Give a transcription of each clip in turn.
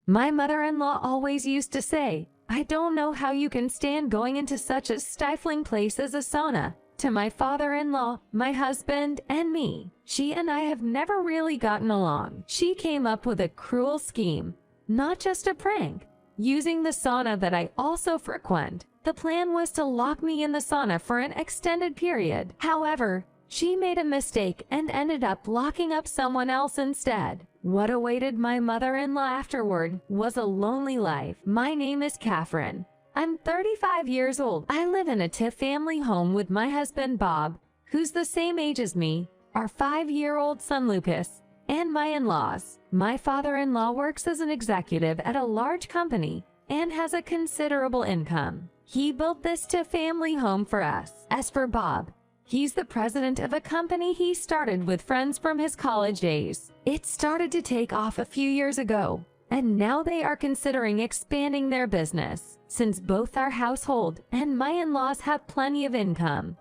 My mother-in-law always used to say, "I don't know how you can stand going into such a stifling place as a sauna." To my father-in-law, my husband, and me, she and I have never really gotten along. She came up with a cruel scheme, not just a prank, using the sauna that I also frequent. The plan was to lock me in the sauna for an extended period. However, she made a mistake and ended up locking up someone else instead. What awaited my mother-in-law afterward was a lonely life. My name is Catherine. I'm 35 years old. I live in a TIF family home with my husband Bob, who's the same age as me, our 5-year-old son Lucas, and my in-laws. My father-in-law works as an executive at a large company and has a considerable income. He built this TIF family home for us. As for Bob, he's the president of a company he started with friends from his college days. It started to take off a few years ago, and now they are considering expanding their business. Since both our household and my in-laws have plenty of income,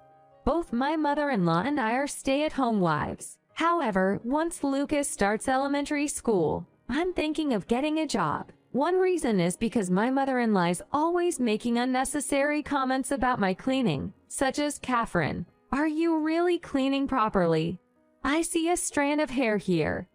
both my mother-in-law and I are stay-at-home wives. However, once Lucas starts elementary school, I'm thinking of getting a job. One reason is because my mother-in-law is always making unnecessary comments about my cleaning, such as, "Catherine, are you really cleaning properly? I see a strand of hair here.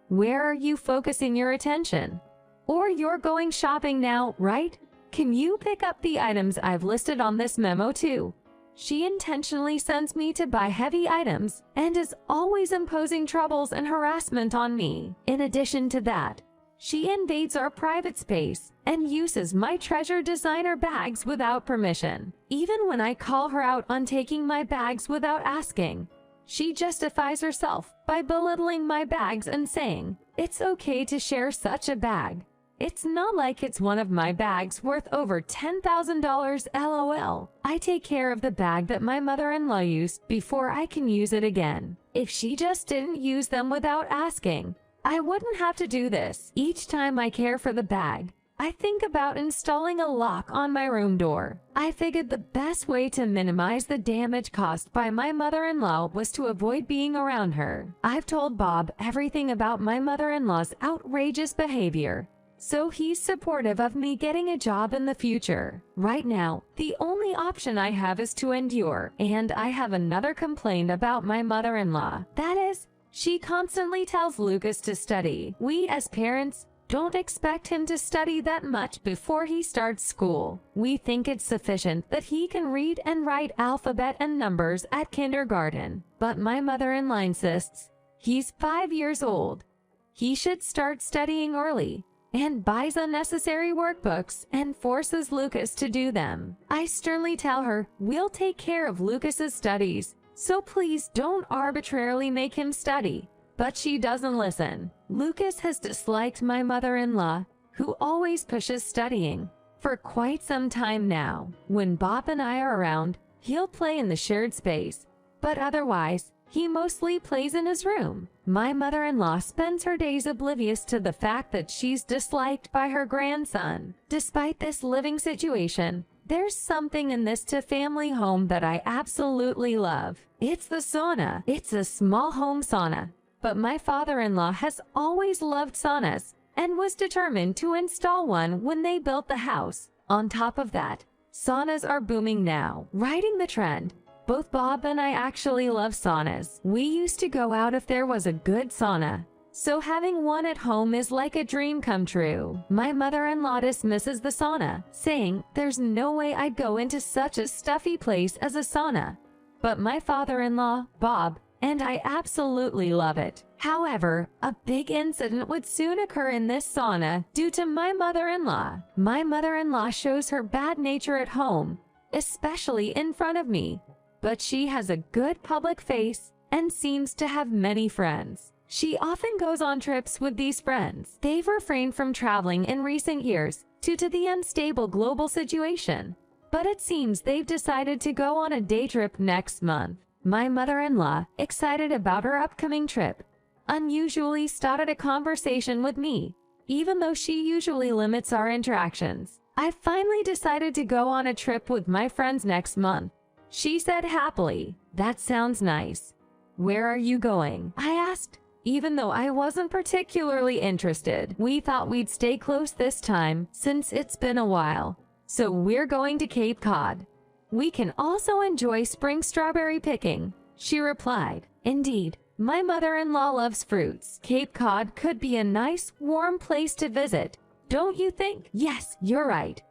Where are you focusing your attention? Or you're going shopping now, right? Can you pick up the items I've listed on this memo too?" She intentionally sends me to buy heavy items and is always imposing troubles and harassment on me. In addition to that, she invades our private space and uses my treasured designer bags without permission. Even when I call her out on taking my bags without asking, she justifies herself by belittling my bags and saying, "It's okay to share such a bag. It's not like it's one of my bags worth over $10,000 LOL. I take care of the bag that my mother-in-law used before I can use it again. If she just didn't use them without asking, I wouldn't have to do this. Each time I care for the bag, I think about installing a lock on my room door. I figured the best way to minimize the damage caused by my mother-in-law was to avoid being around her. I've told Bob everything about my mother-in-law's outrageous behavior, so he's supportive of me getting a job in the future. Right now, the only option I have is to endure, and I have another complaint about my mother-in-law. That is, she constantly tells Lucas to study. We as parents don't expect him to study that much before he starts school. We think it's sufficient that he can read and write alphabet and numbers at kindergarten. But my mother-in-law insists he's 5 years old. He should start studying early, and buys unnecessary workbooks and forces Lucas to do them. I sternly tell her we'll take care of Lucas's studies, so please don't arbitrarily make him study. But she doesn't listen. Lucas has disliked my mother-in-law, who always pushes studying, for quite some time now. When Bob and I are around, he'll play in the shared space, but otherwise, he mostly plays in his room. My mother-in-law spends her days oblivious to the fact that she's disliked by her grandson. Despite this living situation, there's something in this family home that I absolutely love. It's the sauna. It's a small home sauna, but my father-in-law has always loved saunas and was determined to install one when they built the house. On top of that, saunas are booming now, riding the trend. Both Bob and I actually love saunas. We used to go out if there was a good sauna, so having one at home is like a dream come true. My mother-in-law dismisses the sauna, saying there's no way I'd go into such a stuffy place as a sauna. But my father-in-law, Bob, and I absolutely love it. However, a big incident would soon occur in this sauna due to my mother-in-law. My mother-in-law shows her bad nature at home, especially in front of me. But she has a good public face and seems to have many friends. She often goes on trips with these friends. They've refrained from traveling in recent years due to the unstable global situation, but it seems they've decided to go on a day trip next month. My mother-in-law, excited about her upcoming trip, unusually started a conversation with me, even though she usually limits our interactions. I finally decided to go on a trip with my friends next month. She said happily, "That sounds nice. Where are you going?" I asked. Even though I wasn't particularly interested, we thought we'd stay close this time since it's been a while. So we're going to Cape Cod. We can also enjoy spring strawberry picking, she replied. Indeed, my mother-in-law loves fruits. Cape Cod could be a nice, warm place to visit, don't you think? Yes, you're right.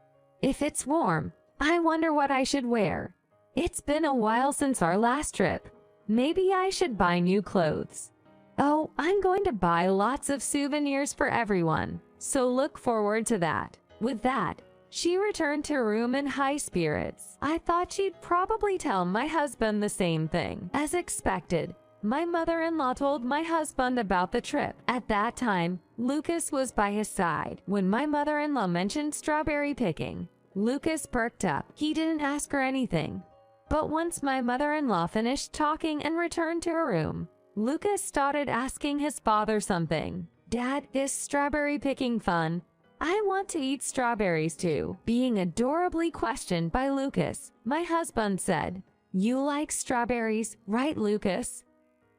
If it's warm, I wonder what I should wear. It's been a while since our last trip. Maybe I should buy new clothes. Oh, I'm going to buy lots of souvenirs for everyone, so look forward to that. With that, she returned to her room in high spirits. I thought she'd probably tell my husband the same thing. As expected, my mother-in-law told my husband about the trip. At that time, Lucas was by his side. When my mother-in-law mentioned strawberry picking, Lucas perked up. He didn't ask her anything. But once my mother-in-law finished talking and returned to her room, Lucas started asking his father something. Dad, is strawberry picking fun? I want to eat strawberries too. Being adorably questioned by Lucas, my husband said, You like strawberries, right, Lucas?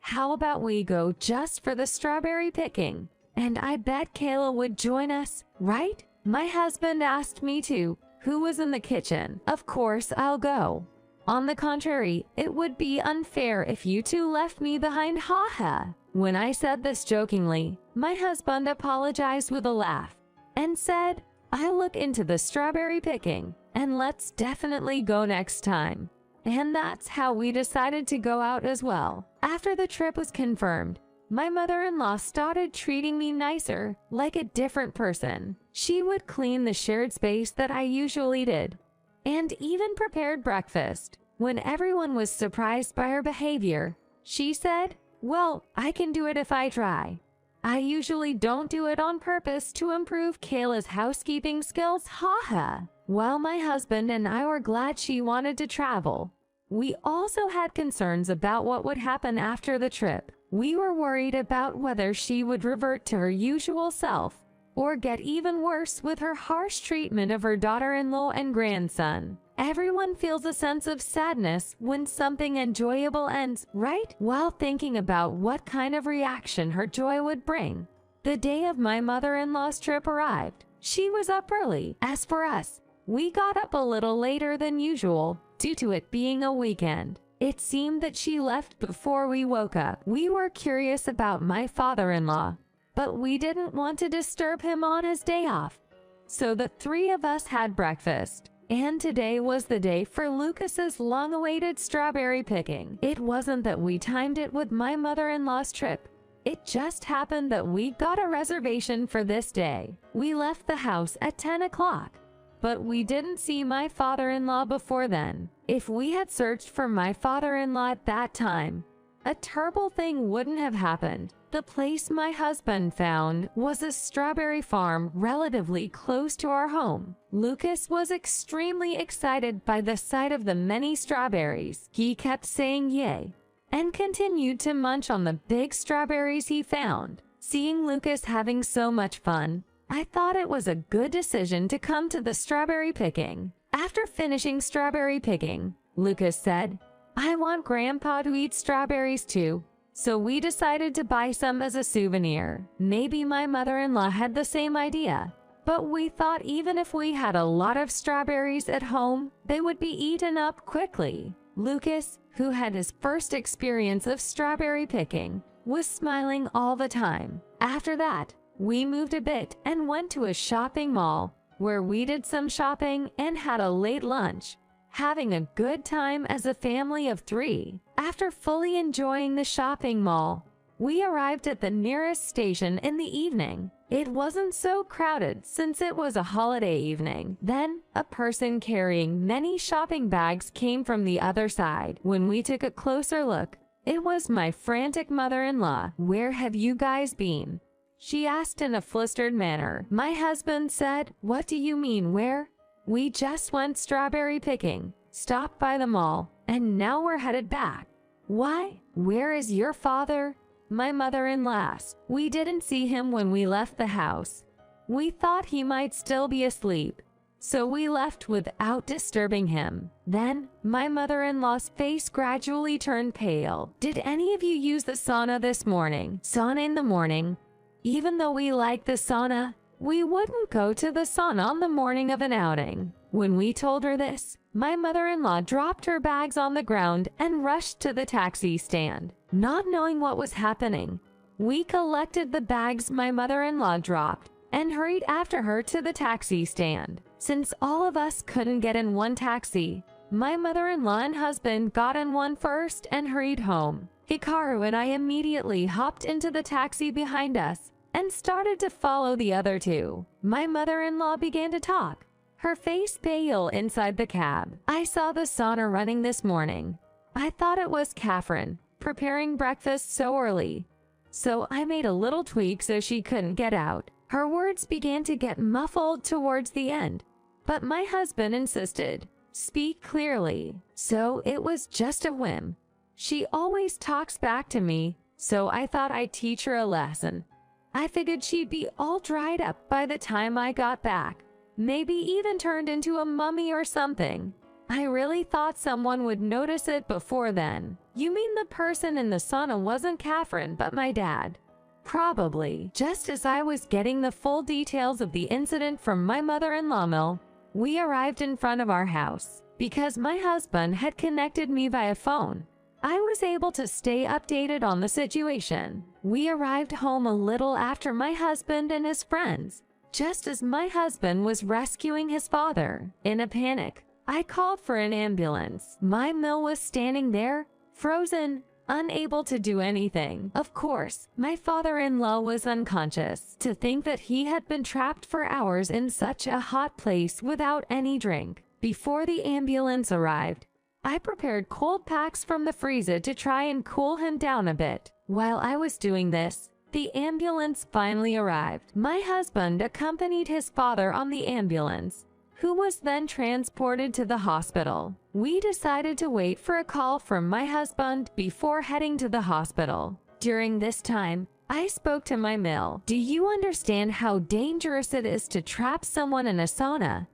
How about we go just for the strawberry picking? And I bet Kayla would join us, right? My husband asked me to. Who was in the kitchen? Of course I'll go. On the contrary, it would be unfair if you two left me behind, haha. When I said this jokingly, my husband apologized with a laugh and said, I'll look into the strawberry picking, and let's definitely go next time. And that's how we decided to go out as well. After the trip was confirmed, my mother-in-law started treating me nicer, like a different person. She would clean the shared space that I usually did, and even prepared breakfast. When everyone was surprised by her behavior, she said, Well, I can do it if I try. I usually don't do it on purpose to improve Kayla's housekeeping skills, haha. While my husband and I were glad she wanted to travel, we also had concerns about what would happen after the trip. We were worried about whether she would revert to her usual self or get even worse with her harsh treatment of her daughter-in-law and grandson. Everyone feels a sense of sadness when something enjoyable ends, right? While thinking about what kind of reaction her joy would bring. The day of my mother-in-law's trip arrived. She was up early. As for us, we got up a little later than usual, due to it being a weekend. It seemed that she left before we woke up. We were curious about my father-in-law, but we didn't want to disturb him on his day off. So the three of us had breakfast. And today was the day for Lucas's long-awaited strawberry picking. It wasn't that we timed it with my mother-in-law's trip. It just happened that we got a reservation for this day. We left the house at 10 o'clock, but we didn't see my father-in-law before then. If we had searched for my father-in-law at that time, a terrible thing wouldn't have happened. The place my husband found was a strawberry farm relatively close to our home. Lucas was extremely excited by the sight of the many strawberries. He kept saying yay and continued to munch on the big strawberries he found. Seeing Lucas having so much fun, I thought it was a good decision to come to the strawberry picking. After finishing strawberry picking, Lucas said, I want Grandpa to eat strawberries too. So we decided to buy some as a souvenir. Maybe my mother-in-law had the same idea, but we thought even if we had a lot of strawberries at home, they would be eaten up quickly. Lucas, who had his first experience of strawberry picking, was smiling all the time. After that, we moved a bit and went to a shopping mall, where we did some shopping and had a late lunch, having a good time as a family of three. After fully enjoying the shopping mall, we arrived at the nearest station in the evening. It wasn't so crowded since it was a holiday evening. Then, a person carrying many shopping bags came from the other side. When we took a closer look, it was my frantic mother-in-law. Where have you guys been? She asked in a flustered manner. My husband said, What do you mean, where? We just went strawberry picking, stopped by the mall, and now we're headed back. Why? Where is your father? My mother-in-law asked. We didn't see him when we left the house. We thought he might still be asleep, so we left without disturbing him. Then, my mother-in-law's face gradually turned pale. Did any of you use the sauna this morning? Sauna in the morning? Even though we like the sauna, we wouldn't go to the sauna on the morning of an outing. When we told her this, my mother-in-law dropped her bags on the ground and rushed to the taxi stand. Not knowing what was happening, we collected the bags my mother-in-law dropped and hurried after her to the taxi stand. Since all of us couldn't get in one taxi, my mother-in-law and husband got in one first and hurried home. Hikaru and I immediately hopped into the taxi behind us and started to follow the other two. My mother-in-law began to talk, her face pale inside the cab. I saw the sauna running this morning. I thought it was Catherine preparing breakfast so early, so I made a little tweak so she couldn't get out. Her words began to get muffled towards the end, but my husband insisted, "Speak clearly." So it was just a whim. She always talks back to me, so I thought I'd teach her a lesson. I figured she'd be all dried up by the time I got back, maybe even turned into a mummy or something. I really thought someone would notice it before then. You mean the person in the sauna wasn't Catherine, but my dad? Probably. Just as I was getting the full details of the incident from my mother-in-law, we arrived in front of our house. Because my husband had connected me via phone, I was able to stay updated on the situation. We arrived home a little after my husband and his friends, just as my husband was rescuing his father. In a panic, I called for an ambulance. My mill was standing there, frozen, unable to do anything. Of course, my father-in-law was unconscious. To think that he had been trapped for hours in such a hot place without any drink. Before the ambulance arrived, I prepared cold packs from the freezer to try and cool him down a bit. While I was doing this, the ambulance finally arrived. My husband accompanied his father on the ambulance, who was then transported to the hospital. We decided to wait for a call from my husband before heading to the hospital. During this time, I spoke to my mill. Do you understand how dangerous it is to trap someone in a sauna?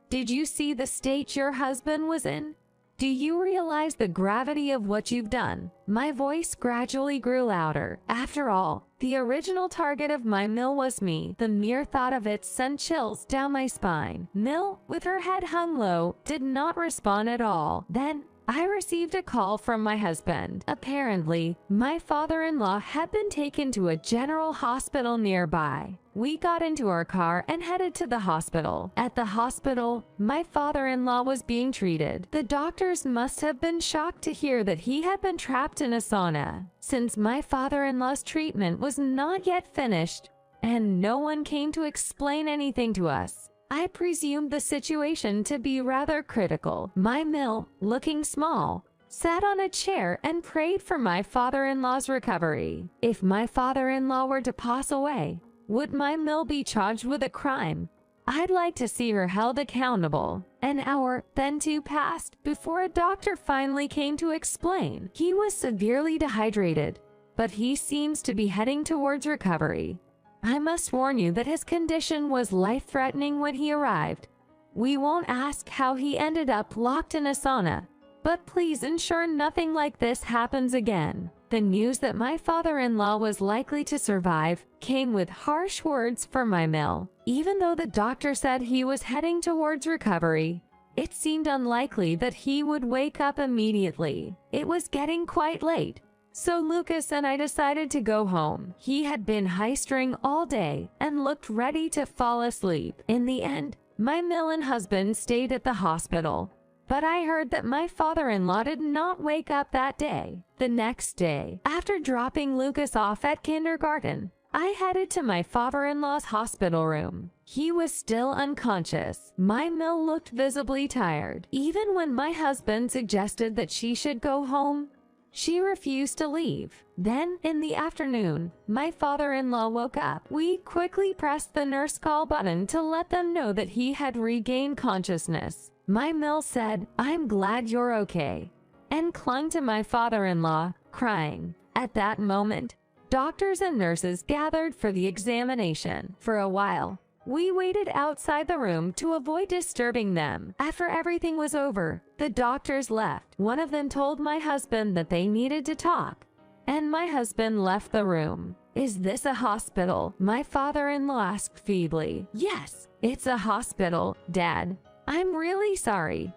Did you see the state your husband was in? Do you realize the gravity of what you've done? My voice gradually grew louder. After all, the original target of my mill was me. The mere thought of it sent chills down my spine. Mill, with her head hung low, did not respond at all. Then, I received a call from my husband. Apparently, my father-in-law had been taken to a general hospital nearby. We got into our car and headed to the hospital. At the hospital, my father-in-law was being treated. The doctors must have been shocked to hear that he had been trapped in a sauna. Since my father-in-law's treatment was not yet finished, and no one came to explain anything to us, I presumed the situation to be rather critical. My mill, looking small, sat on a chair and prayed for my father-in-law's recovery. If my father-in-law were to pass away, would my mill be charged with a crime? I'd like to see her held accountable. An hour, then two passed, before a doctor finally came to explain. He was severely dehydrated, but he seems to be heading towards recovery. I must warn you that his condition was life-threatening when he arrived. We won't ask how he ended up locked in a sauna, but please ensure nothing like this happens again. The news that my father-in-law was likely to survive came with harsh words from my mill. Even though the doctor said he was heading towards recovery, it seemed unlikely that he would wake up immediately. It was getting quite late, so Lucas and I decided to go home. He had been high-strung all day and looked ready to fall asleep. In the end, my mill and husband stayed at the hospital, but I heard that my father-in-law did not wake up that day. The next day, after dropping Lucas off at kindergarten, I headed to my father-in-law's hospital room. He was still unconscious. My mill looked visibly tired. Even when my husband suggested that she should go home, she refused to leave. Then, in the afternoon, my father-in-law woke up. We quickly pressed the nurse call button to let them know that he had regained consciousness. My mill said, "I'm glad you're okay," and clung to my father-in-law, crying. At that moment, doctors and nurses gathered for the examination. For a while, We waited outside the room to avoid disturbing them. After everything was over, the doctors left. One of them told my husband that they needed to talk, and my husband left the room. "Is this a hospital?" my father-in-law asked feebly. "Yes, it's a hospital, Dad. I'm really sorry.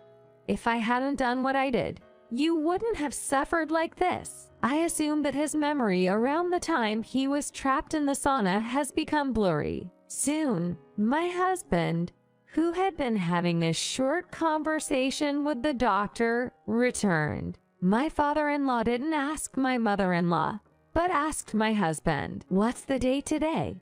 If I hadn't done what I did, you wouldn't have suffered like this." I assume that his memory around the time he was trapped in the sauna has become blurry. Soon, my husband, who had been having this short conversation with the doctor, returned. My father-in-law didn't ask my mother-in-law, but asked my husband, "What's the date today?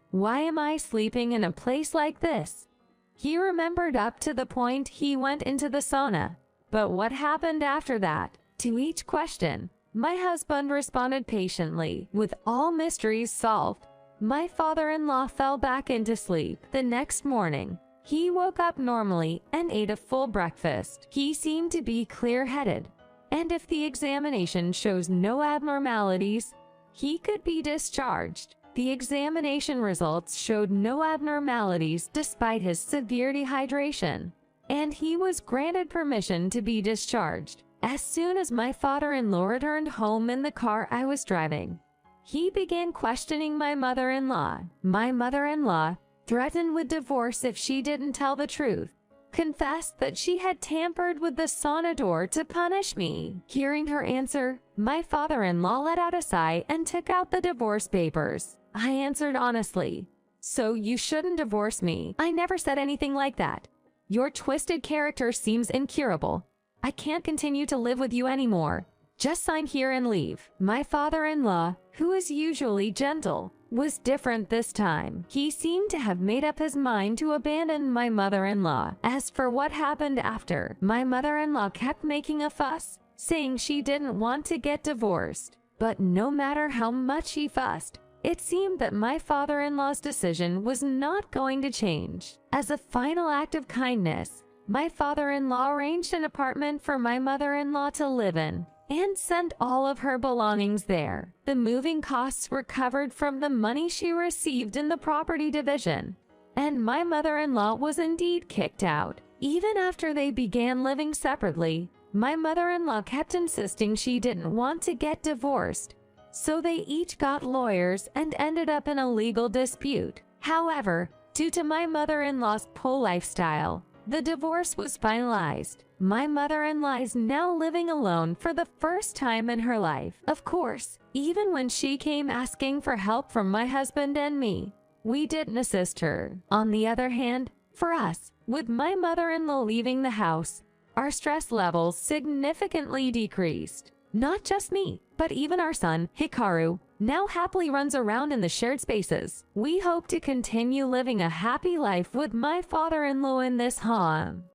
Why am I sleeping in a place like this?" He remembered up to the point he went into the sauna, but what happened after that? To each question, my husband responded patiently. With all mysteries solved, my father-in-law fell back into sleep. The next morning, he woke up normally and ate a full breakfast. He seemed to be clear-headed, and if the examination shows no abnormalities, he could be discharged. The examination results showed no abnormalities despite his severe dehydration, and he was granted permission to be discharged. As soon as my father-in-law returned home in the car I was driving, he began questioning my mother-in-law. My mother-in-law threatened with divorce if she didn't tell the truth, confessed that she had tampered with the sauna door to punish me. Hearing her answer, my father-in-law let out a sigh and took out the divorce papers. I answered honestly, "So you shouldn't divorce me. I never said anything like that. Your twisted character seems incurable. I can't continue to live with you anymore. Just sign here and leave." My father-in-law, who is usually gentle, was different this time. He seemed to have made up his mind to abandon my mother-in-law. As for what happened after, my mother-in-law kept making a fuss, saying she didn't want to get divorced. But no matter how much he fussed, it seemed that my father-in-law's decision was not going to change. As a final act of kindness, my father-in-law arranged an apartment for my mother-in-law to live in and sent all of her belongings there. The moving costs were covered from the money she received in the property division, and my mother-in-law was indeed kicked out. Even after they began living separately, my mother-in-law kept insisting she didn't want to get divorced, so they each got lawyers and ended up in a legal dispute. However, due to my mother-in-law's poor lifestyle, the divorce was finalized. My mother-in-law is now living alone for the first time in her life. Of course, even when she came asking for help from my husband and me, we didn't assist her. On the other hand, for us, with my mother-in-law leaving the house, our stress levels significantly decreased. Not just me, but even our son, Hikaru, now happily runs around in the shared spaces. We hope to continue living a happy life with my father-in-law in this home.